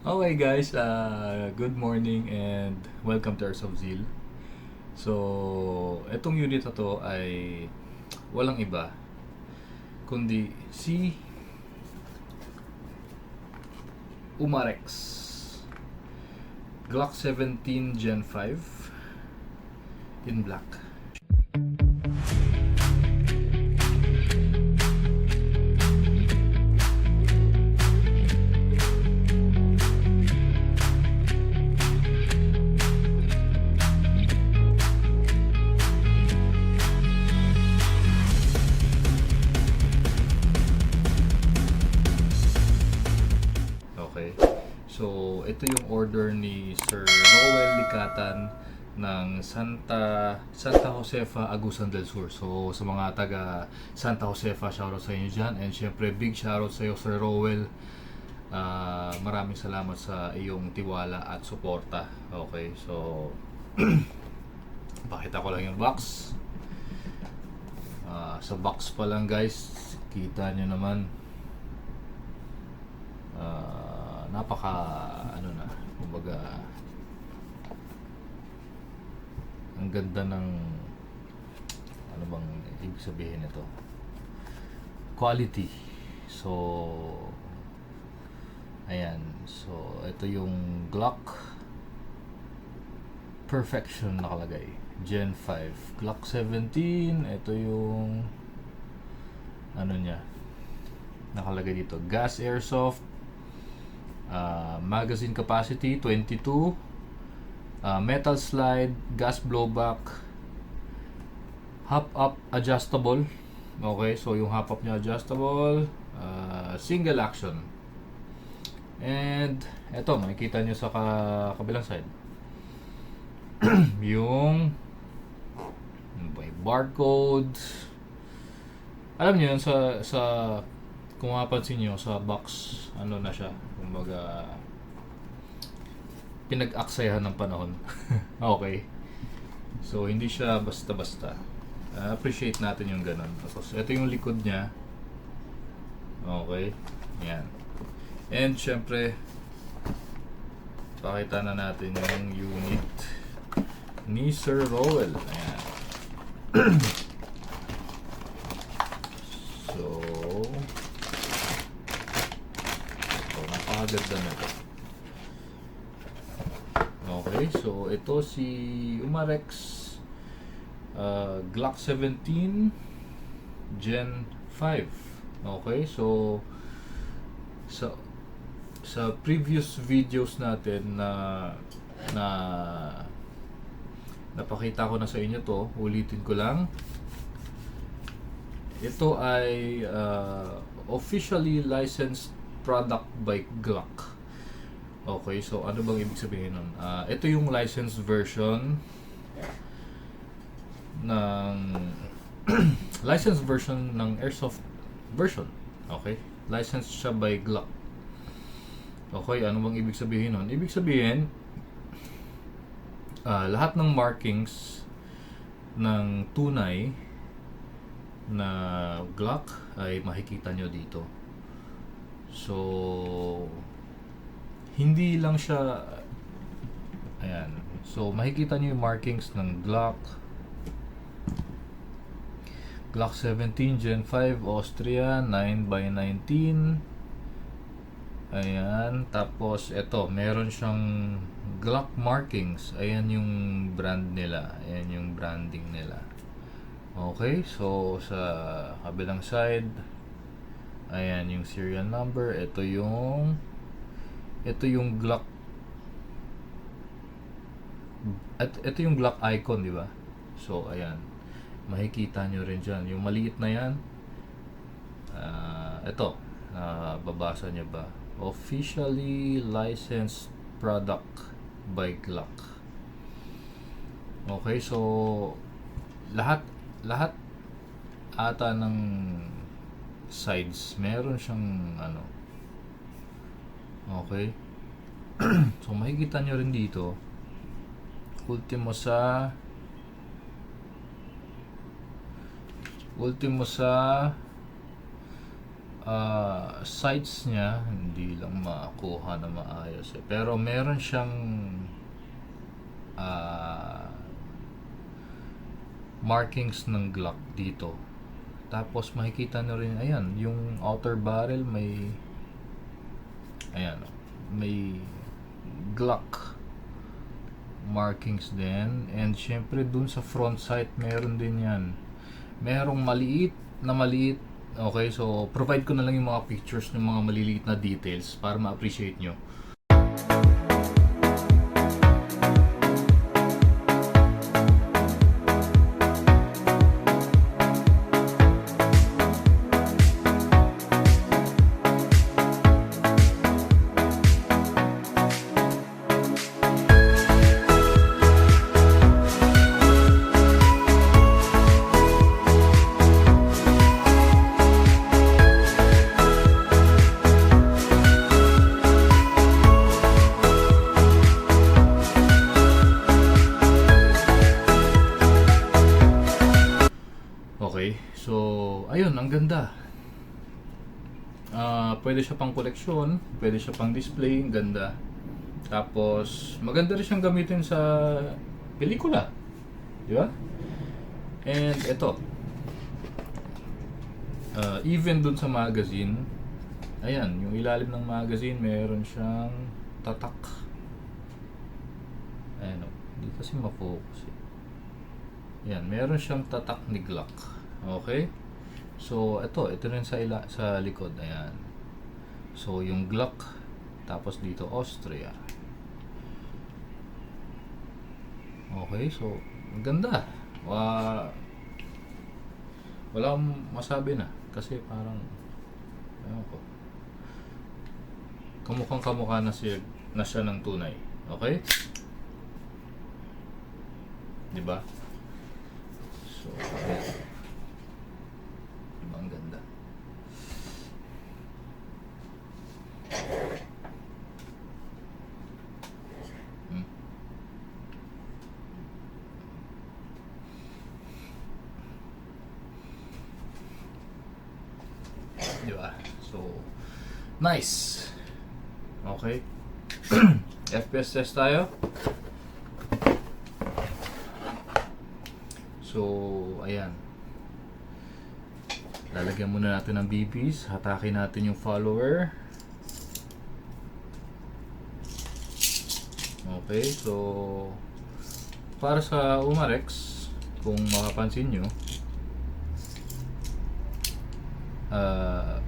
Okay guys, good morning and welcome to Earth of Zeal. So, etong unit na to ay walang iba kundi si Umarex Glock 17 Gen 5 in black. Okay. So, ito yung order ni Sir Noel Licatan ng Santa Josefa, Agusan del Sur. So, sa mga taga Santa Josefa, shoutout sa inyo dyan. And syempre, big shoutout sa iyo, Sir Noel. Maraming salamat sa iyong tiwala at suporta. Okay, so pakita ko lang yung box. Sa box pa lang guys, kita nyo naman. Napaka kumbaga ang ganda ng ano bang ibig sabihin nito, quality. So ayan, so ito yung Glock Perfection nakalagay, Gen 5 Glock 17. Ito yung ano niya nakalagay dito, gas airsoft, magazine capacity 22, metal slide, gas blowback, hop up adjustable. Okay, so yung hop up niya adjustable, single action. And eto, makikita nyo sa kabilang side yung may barcode. Alam niyo yun, sa kung mapansin nyo sa box, ano na siya, kumbaga pinag-aksayahan ng panahon. Okay, so hindi siya basta-basta. Appreciate natin yung ganun. Tapos ito yung likod niya. Okay, yan. And syempre, pakita na natin yung unit ni Sir Rowell. Ayan. So napakaganda na ito. Okay, so ito si Umarex Glock 17 Gen 5. Okay, so sa previous videos natin na napakita ko na sa inyo to, ulitin ko lang. Ito ay officially licensed product by Glock. Okay, so ano bang ibig sabihin nun? Ito yung licensed version ng licensed version ng airsoft version. Okay, licensed siya by Glock. Okay, ano bang ibig sabihin nun? Ibig sabihin, lahat ng markings ng tunay na Glock ay makikita nyo dito. So hindi lang siya, ayan, so makikita nyo yung markings ng Glock 17 Gen 5 Austria 9x19. Ayan, tapos ito, meron siyang Glock markings. Ayan yung brand nila, ayan yung branding nila. Okay, so sa kabilang side, ayan yung serial number. Ito yung Glock, at ito yung Glock icon, di ba? So ayan, makikita nyo rin dyan yung maliit na yan. Ito, babasa nyo ba? Officially licensed product by Glock. Okay, so lahat ata ng sides meron siyang ano. Okay. So makikita nyo rin dito, ultimo sa sides niya hindi lang makuha na maayos eh. Pero meron siyang ah, markings ng Glock dito. Tapos makikita nyo rin, ayan, yung outer barrel may, ayan, may Glock markings din. And syempre dun sa front sight meron din yan. Merong maliit. Okay, so provide ko na lang yung mga pictures ng mga maliliit na details para ma-appreciate nyo. Okay, so ayun, ang ganda. Pwede siya pang koleksyon, pwede siya pang display, ang ganda. Tapos maganda rin siyang gamitin sa pelikula, di ba? And ito, even dun sa magazine, ayan, yung ilalim ng magazine meron siyang tatak. Ayan, hindi kasi ma-focus eh. Yan, meron siyang tatak ni Glock. Okay? So, ito rin sa likod. Ayan. So, yung Glock, tapos dito Austria. Okay, so maganda. Wala akong masabi na kasi parang ayun ko. Kamukhang-kamukha na siya ng tunay. Okay? 'Di ba? So, ang ganda. Diba? So, nice. Okay. FPS test tayo. So, ayan. Lalagyan muna natin ng BBs. Hatakin natin yung follower. Okay, so para sa Umarex, kung makapansin nyo,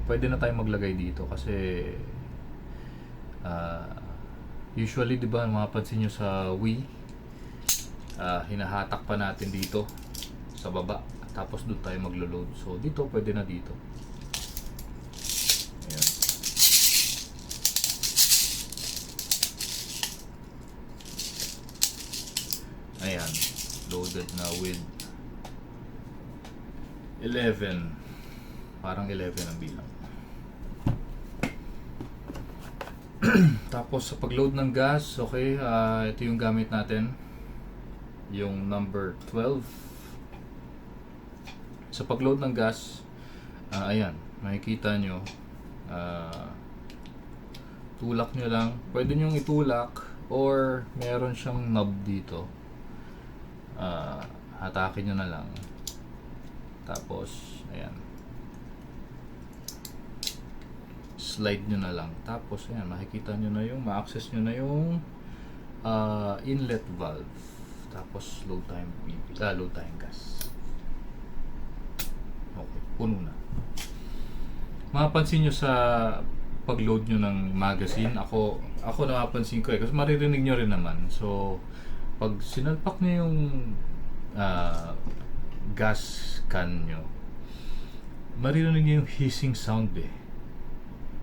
pwede na tayong maglagay dito kasi usually, di ba, mapapansin nyo sa Wii, hinahatak pa natin dito sa baba tapos doon tayo maglo-load. So dito pwede na dito. Ayan. Ayan, loaded na with 11. Parang 11 ang bilang. Tapos sa pag-load ng gas, okay, ito yung gamit natin, yung number 12. Sa pag-load ng gas, ayan, makikita nyo, tulak nyo lang. Pwede nyo itulak or meron siyang knob dito. Hatakin nyo na lang. Tapos, ayan, slide nyo na lang. Tapos, ayan, makikita nyo na yung, ma-access nyo na yung inlet valve. Tapos, load time gas. Okay, puno na. Mapapansin nyo sa pag-load nyo ng magazine, ako napapansin ko kasi maririnig nyo rin naman. So, pag sinalpak nyo yung gas can nyo, maririnig nyo yung hissing sound eh.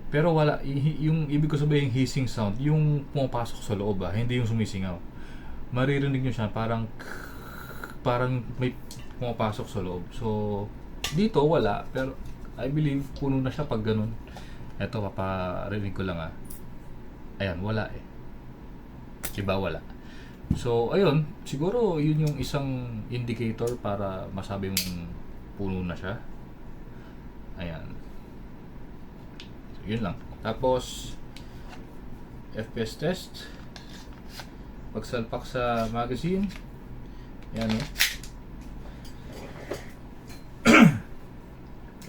Pero wala, yung ibig ko sabihin hissing sound, yung pumapasok sa loob hindi yung sumisingaw. Maririnig nyo siya, parang may pumapasok sa loob. So, dito wala, pero I believe puno na siya pag ganun. Eto, paparinig ko lang Ayan, wala eh. Iba wala. So, ayun, siguro yun yung isang indicator para masabi mong puno na siya. Ayan. Yun lang. Tapos, FPS test. Pagsalpak sa magazine. Yan o.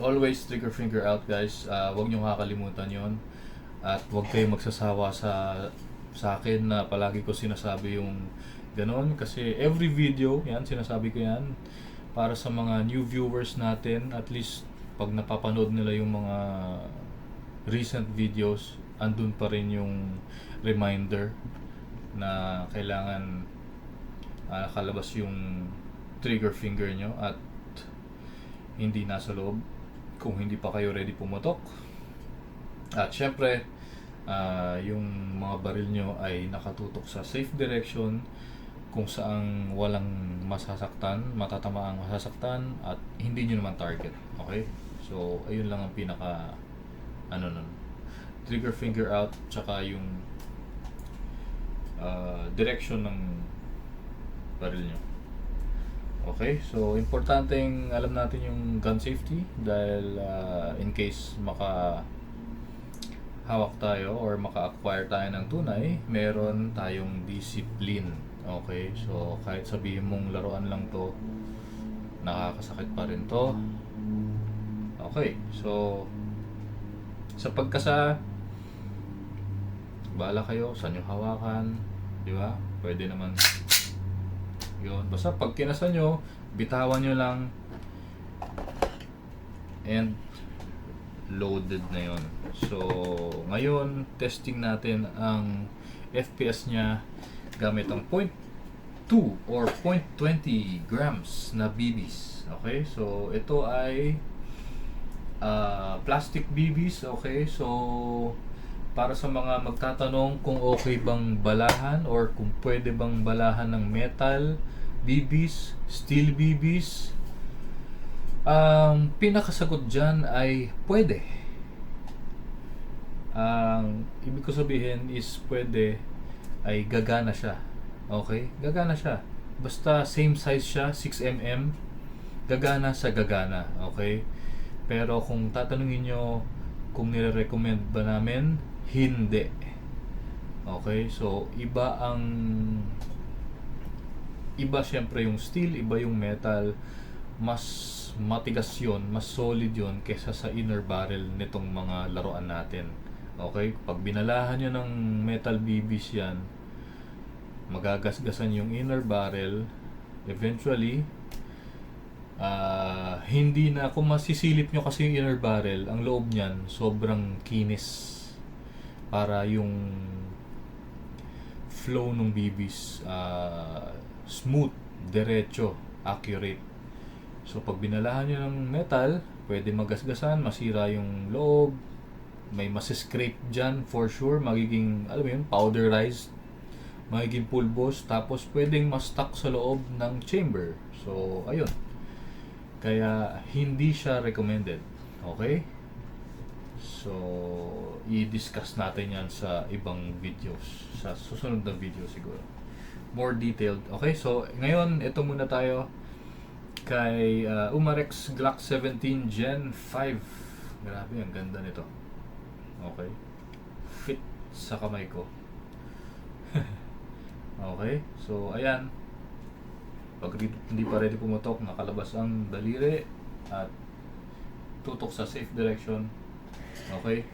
Always trigger finger out, guys. Huwag nyo kakalimutan yon. At huwag kayong magsasawa sa akin na palagi ko sinasabi yung ganon. Kasi every video, yan, sinasabi ko yan. Para sa mga new viewers natin, at least pag napapanood nila yung mga recent videos, andun pa rin yung reminder na kailangan nakalabas yung trigger finger nyo at hindi nasa loob kung hindi pa kayo ready pumotok. At syempre, yung mga baril nyo ay nakatutok sa safe direction kung saan walang masasaktan, matatamaang masasaktan at hindi nyo naman target. Okay? So, ayun lang ang pinaka nun. Trigger finger out tsaka yung direction ng baril nyo. Okay, so importanteng alam natin yung gun safety dahil in case hawak tayo or maka-acquire tayo ng tunay, meron tayong discipline. Okay, so kahit sabihin mong laruan lang to, nakakasakit pa rin to. Okay, so sa pagkasa, bahala kayo saan yung hawakan, di ba? Pwede naman yun. Basta pag kinasa nyo, bitawan nyo lang and loaded na yun. So, ngayon, testing natin ang FPS nya gamit ang 0.2 or 0.20 grams na BBs. Okay? So, ito ay plastic BBs. Okay? So, para sa mga magtatanong kung okay bang balahan or kung pwede bang balahan ng metal BBs, steel BBs, pinakasagot dyan ay pwede. Ibig ko sabihin is pwede ay gagana siya. Okay? Gagana siya. Basta same size siya, 6mm, gagana sa gagana. Okay? Pero kung tatanungin nyo kung nire-recommend ba namin, hindi. Okay? So, iba syempre yung steel, iba yung metal. Mas matigas yun, mas solid yun kesa sa inner barrel nitong mga laruan natin. Okay? Pag binalahan nyo ng metal BBs yan, magagasgasan yung inner barrel. Eventually, hindi na, kung masisilip nyo kasi yung inner barrel, ang loob nyan sobrang kinis para yung flow ng BBs smooth, diretso, accurate. So pag binalahan nyo ng metal, pwede magasgasan, masira yung loob, may masiscrape dyan for sure, magiging, alam mo yun, powderized, magiging pulbos, tapos pwedeng ma-stuck sa loob ng chamber. So ayun, kaya hindi siya recommended. Okay? So i-discuss natin yan sa ibang videos, sa susunod na video siguro, more detailed. Okay, so ngayon ito muna tayo kay Umarex Glock 17 Gen 5. Grabe, ang ganda nito. Okay, fit sa kamay ko. Okay, so ayan, pag hindi pa ready pumutok, nakalabas ang daliri at tutok sa safe direction. Okay,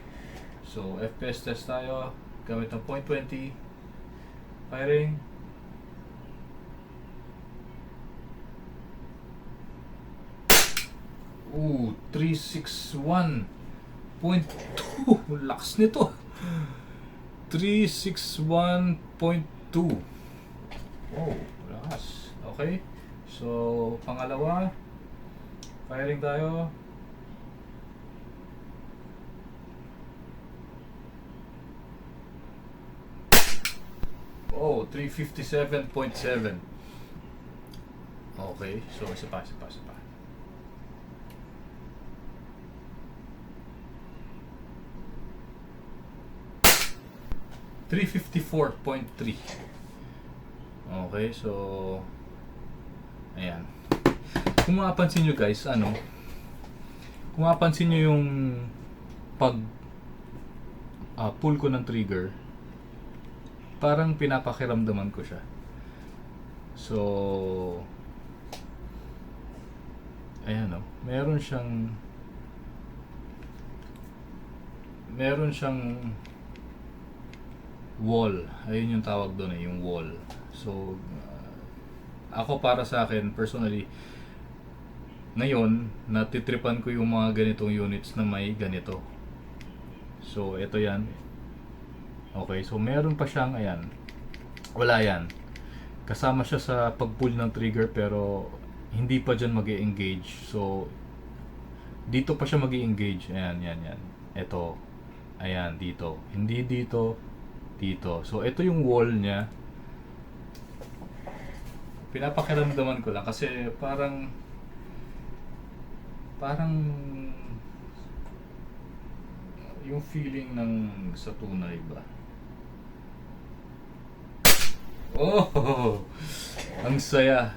so FPS test tayo gamit ng 0.20 firing. Ooh, 361.2. Lakas nito. 361.2. Oh, lakas. Okay. So, pangalawa, firing tayo. Oh, 357.7. Okay. So, isa pa. 354.3. Okay, so ayan. Kung mapapansin nyo guys, kung mapapansin nyo yung pull ko ng trigger, parang pinapakiramdaman ko siya. So, ayan o, meron siyang wall. Ayun yung tawag doon yung wall. So, ako para sa akin, personally, ngayon, natitripan ko yung mga ganitong units na may ganito. So, ito yan. Okay, so meron pa siyang, ayan, wala yan. Kasama siya sa pag-pull ng trigger pero hindi pa dyan mag-e-engage. So, dito pa siya mag-e-engage. Ayan, yan. Ito, ayan, dito. Hindi dito, dito. So, ito yung wall niya. Pinapakiramdaman ko lang kasi parang yung feeling ng sa tunay ba. Oh, ang saya.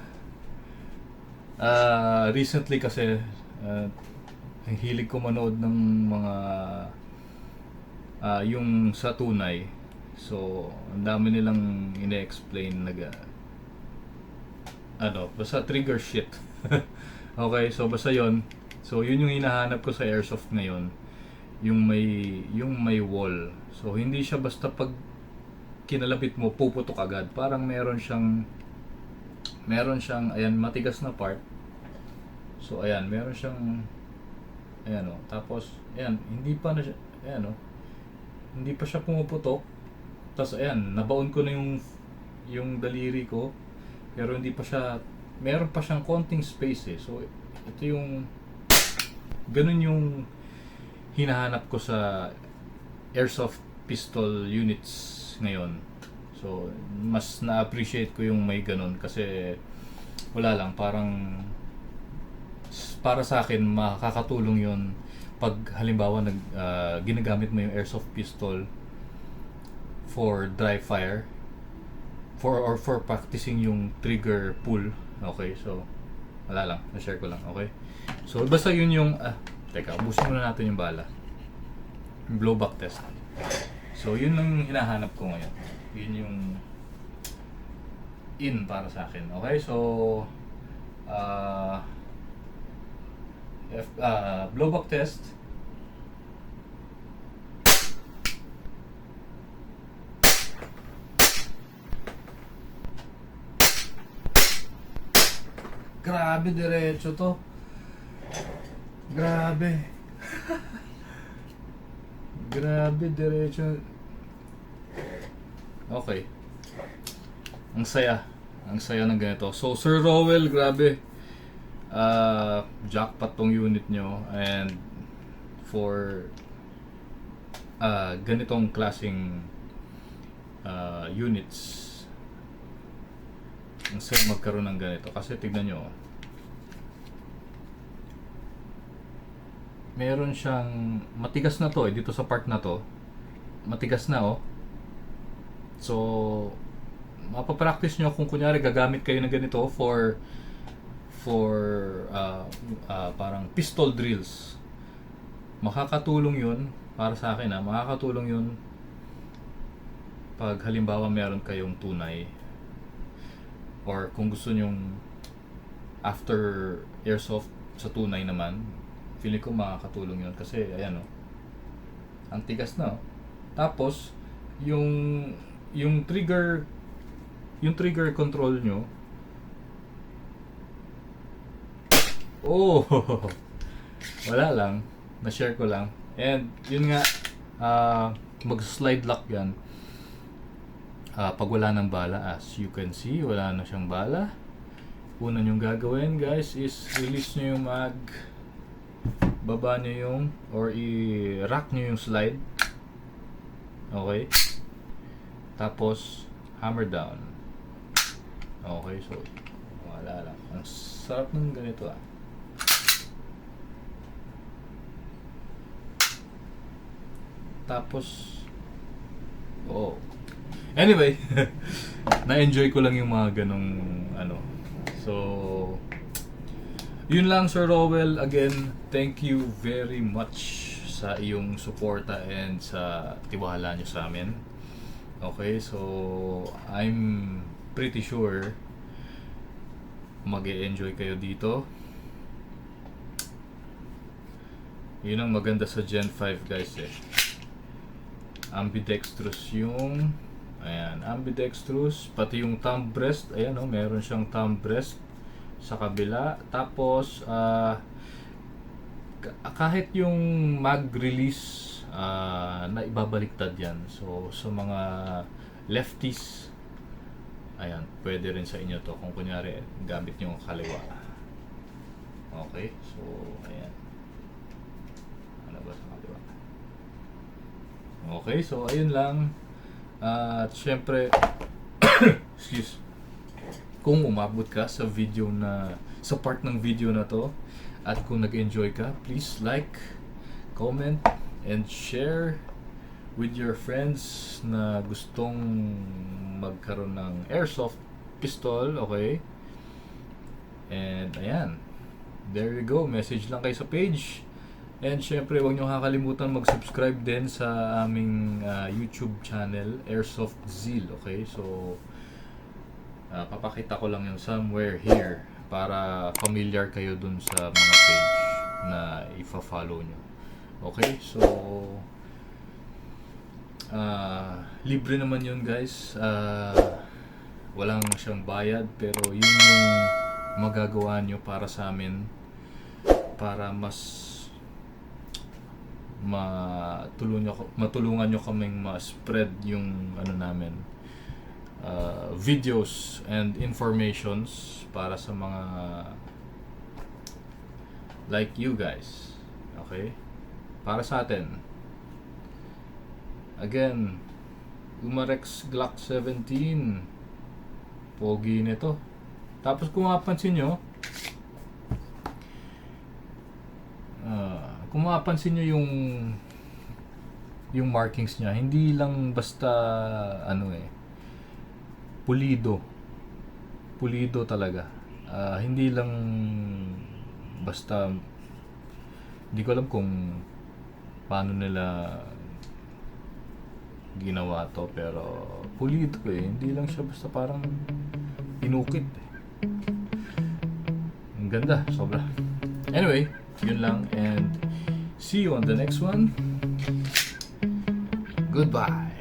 Recently kasi ang hilig ko manood ng mga yung sa tunay. So, ang dami nilang ine-explain basta trigger shit. Okay, so basta yon. So, yun yung hinahanap ko sa airsoft ngayon. Yung may wall. So, hindi siya basta pag kinalapit mo, puputok agad. Parang meron siyang ayan, matigas na part. So, ayan, meron siyang ayan o. Tapos, ayan, hindi pa siya pumuputok. Tapos, ayan, nabaon ko na yung daliri ko. Pero hindi pa siya, meron pa siyang konting space eh. So, ito yung ganun yung hinahanap ko sa airsoft pistol units ngayon. So, mas na-appreciate ko yung may ganun kasi wala lang, parang para sa akin makakatulong yun pag halimbawa ginagamit mo yung airsoft pistol for dry fire for practicing yung trigger pull. Okay, so wala lang, na-share ko lang, okay? So, basta yun yung teka, ubusin muna natin yung bala. Yung blowback test. So, yun lang hinahanap ko ngayon. Yun yung in para sa akin. Okay, so blowback test. Grabe, diretso to. Grabe. Grabe, diretso. Okay. Ang saya. Ang saya ng ganito. So, Sir Rowell, grabe. Jackpot tong unit nyo. And for ganitong klaseng units, ang saya magkaroon ng ganito. Kasi tignan nyo, meron siyang matigas na to dito sa part na to. Matigas na So, mapapractice nyo kung kunyari gagamit kayo ng ganito for parang pistol drills. Makakatulong yun para sa akin makakatulong yun pag halimbawa meron kayong tunay or kung gusto nyong after airsoft sa tunay naman, feeling ko makakatulong yun kasi ayan ang tigas na tapos yung trigger control nyo wala lang, na-share ko lang. And yun nga, mag-slide lock yan pag wala ng bala. As you can see, wala na siyang bala. Una nyong gagawin guys is release nyo yung mag, baba nyo yung or i-rack nyo yung slide. Okay, tapos hammer down. Okay, so wala lang, ang sarap ng ganito tapos anyway, na-enjoy ko lang yung mga ganong so yun lang, Sir Rowell. Again, thank you very much sa iyong suporta and sa tiwala nyo sa amin. Okay, so I'm pretty sure mag-e-enjoy kayo dito. Yun ang maganda sa Gen 5 guys eh. Ambidextrous yung ambidextrous, pati yung thumb rest, ayan oh, meron siyang thumb rest sa kabila. Tapos kahit yung mag-release na ibabaliktad yan. So sa mga lefties, ayan, pwede rin sa inyo to kung kunyari gamit nyo ang kaliwa. Okay, so ayan. Ano ba sa kaliwa? Okay, so ayun lang. At syempre excuse, kung umabot ka sa video na sa part ng video na to at kung nag-enjoy ka, please like, comment and share with your friends na gustong magkaroon ng airsoft pistol. Okay, and ayan, there you go, message lang kayo sa page. And syempre, huwag nyo kakalimutan mag-subscribe din sa aming YouTube channel, Airsoft Zeal. Okay, so papakita ko lang yung somewhere here para familiar kayo dun sa mga page na ifa-follow nyo. Okay, so libre naman yun guys. Walang siyang bayad, pero yun yung magagawa nyo para sa amin, para mas matulungan nyo kaming ma-spread yung ano namin, videos and informations para sa mga like you guys. Okay, para sa atin. Again, Umarex Glock 17, pogi nito. Tapos kung mapapansin nyo, kung mapapansin nyo yung markings niya, hindi lang basta pulido talaga. Hindi lang basta, hindi ko alam kung paano nila ginawa to, pero pulido eh, hindi lang siya basta parang inukit eh. Ang ganda, sobra. Anyway, yun lang, and see you on the next one. Goodbye.